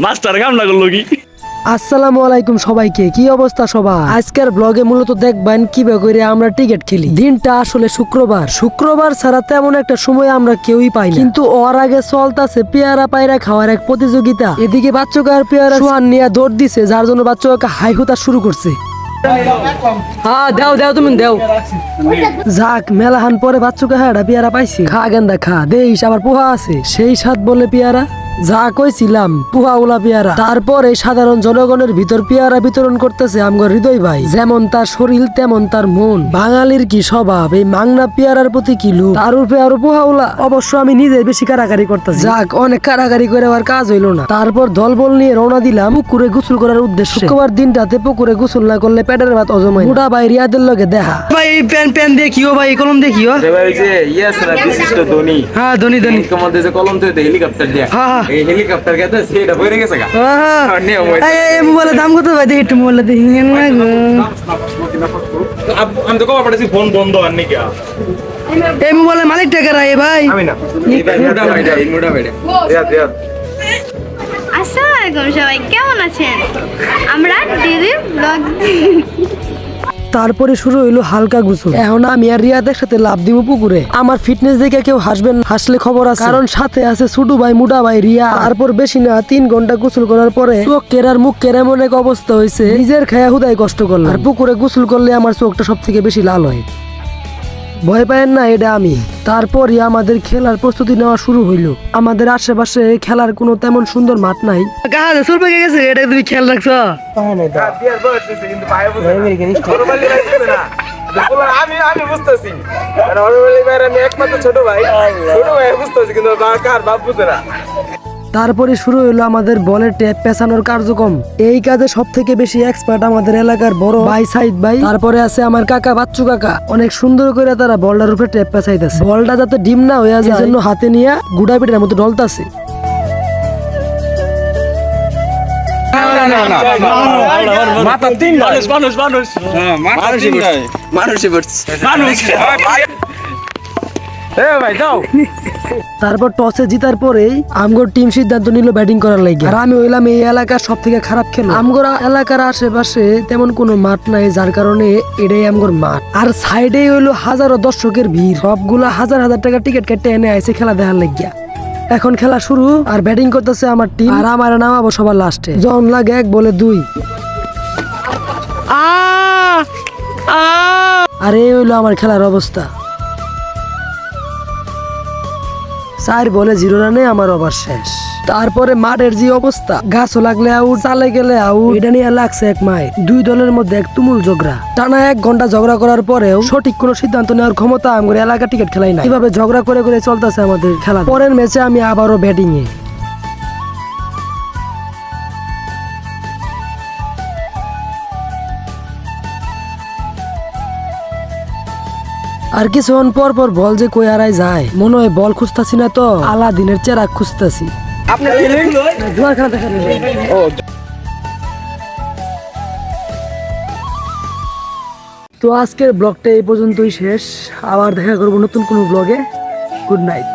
Master কাম না করলো কি? আসসালামু আলাইকুম সবাইকে, কি অবস্থা সবার? আজকের ব্লগে মূলত দেখবেন কিভাবে করে আমরা টিকিট খেলি। দিনটা আসলে শুক্রবার ছাড়া তেমন একটা সময় আমরা কেউই পাই না, কিন্তু ওর আগে চলতেছে পেয়ারা পায়রা খাওয়ার এক প্রতিযোগিতা। এদিকে বাচ্চাকার পেয়ারা সোহান নিয়ে দৌড় দিছে, যার জন্য বাচ্চাকে হাই হুতা শুরু করছে। হ্যাঁ দাও তুমি দাও। যাক মেলাহান পরে বাচ্চাকে হ্যাঁ পেয়ারা পাইছি, খা গেন্দা খা, দেইস আবার পোহা আছে সেই স্বাদ বলে পেয়ারা। যা কইছিলাম পুহা উলা পেয়ারা। তারপর এই সাধারণ জনগণের ভিতর পেয়ারা বিতরণ করতেছে আমগর হৃদয় ভাই। যেমন তার শরীর তেমন তার মন। বাঙালির কি স্বভাব, এই মাংনা পেয়ারার প্রতি কি লোভ, তার উপরে আরো পুহা উলা। অবশ্য আমি নিজে বেশি কারাগারি করতেছি। যাক অনেক কারাগারি করে আর কাজ হইলো না। তারপর দলবল নিয়ে রওনা দিলাম পুকুরে গোসল করার উদ্দেশ্যে। শুক্রবার দিনটাতে পুকুরে গোসল না করলে পেটের ভাত হজম হয় না। মোটা ভাই রিয়াদের লগে দেখা। ভাই এই পেন দেখিও, ভাই কলম দেখিও। ভাই যে ইয়েস না বিশিষ্ট ধনী। হ্যাঁ ধনী কমাতে যে কলম দিয়ে হেলিকপ্টার দিয়া। এই হেলিকপ্টার গেছে সেটা বইরে গেছে গা। এই মোবাইলের দাম কত ভাই? দেখি একটু মোবাইলে দেখি। আমি তো কবা পড়েছি ফোন বন্ধ আর নাকি। এই মোবাইলের মালিক টাকা রাই ভাই। আমি না। এই ভাই মোটা ভাইটা। দিয়া। আসসালামু আলাইকুম সবাই, কেমন আছেন? আমরা দিদি ব্লগ। তারপরে শুরু হইলো হালকা গোসল। এখন আমি আর রিয়াদের সাথে লাভ দিব পুকুরে। আমার ফিটনেস দেখে কেউ হাসবেন, হাসলে খবর আছে, কারণ সাথে আছে ছোট ভাই মুডা ভাই রিয়া। তারপর বেশি না 3 ঘন্টা গোসল করার পরে চোখ কেরার মুখ কেরা এমন এক অবস্থা হয়েছে, নিজের খায়া হুদাই কষ্ট করলাম। আর পুকুরে গোসল করলে আমার চোখটা সব থেকে বেশি লাল হয়। ভয় পায়েন না, এটা আমি। তারপরই আমাদের খেলার প্রস্তুতি নেওয়া শুরু হইলো। আমাদের আশেপাশে খেলার কোনো তেমন সুন্দর মাঠ নাই। গেছে এটা তুমি খেয়াল রাখছো? আমি বুঝতেছি আমি একমাত্র ছোট ভাই বুঝতেছি, কিন্তু কার বাপ বুঝে না। তারপরে শুরু হলো আমাদের বলের ট্যাপ পেছানোর কার্যক্রম। এই কাজে সব থেকে বেশি এক্সপার্ট আমাদের এলাকার বড় ভাই সাইদ ভাই। তারপরে আছে আমার কাকা বাচ্চু কাকা। অনেক সুন্দর করে তারা বলটার উপরে ট্যাপ পেছাইতেছে। বলটা যাতে ডিম না হয়ে যায় জন্য হাতে নিয়ে গুড়া পিঠার মতো ডলতাছে। তারপর টসে জিতার পরেই আমগর টিম সিদ্ধান্ত নিল ব্যাটিং করার লাগে। আর আমি হইলাম এই এলাকার সব থেকে খারাপ খেলো। আমগর এলাকার আশেপাশে তেমন কোনো মাঠ নাই, যার কারণে এটাই আমগর মাঠ। আর সাইডে হইলো হাজারো দর্শকের ভিড়, সবগুলা হাজার টাকা টিকিট কেটে এনে আইছে খেলা দেখার লাগিয়া। এখন খেলা শুরু, আর ব্যাটিং করতেছে আমার টিম, আর আমার নামাবো সবার লাস্টে। জন লাগে 1 বলে 2। আর এই হইলো আমার খেলার অবস্থা। 4 বলে 0 রানে আমার ওভার শেষ। তারপরে মাঠের যে অবস্থা, গাছও লাগলে আউট, চালে গেলে আউট, এটা নিয়ে লাগছে 1 মাইল। 2 দলের মধ্যে এক তুমুল ঝগড়া। টানা 1 ঘন্টা ঝগড়া করার পরেও সঠিক কোনো সিদ্ধান্ত নেওয়ার ক্ষমতা আমার এলাকা টিকিট খেলাই না। এভাবে ঝগড়া করে চলতেছে আমাদের খেলা। পরের ম্যাচে আমি আবারও ব্যাটিং এ। আর কিছুক্ষণ পর বল যে কই হারাই যায়, মনে হয় বল খুঁজতাছি না তো আলাদিনের চেরাগ খুঁজতাছি। তো আজকের ব্লগটা এই পর্যন্তই শেষ। আবার দেখা করবো নতুন কোনো ব্লগে। Good night.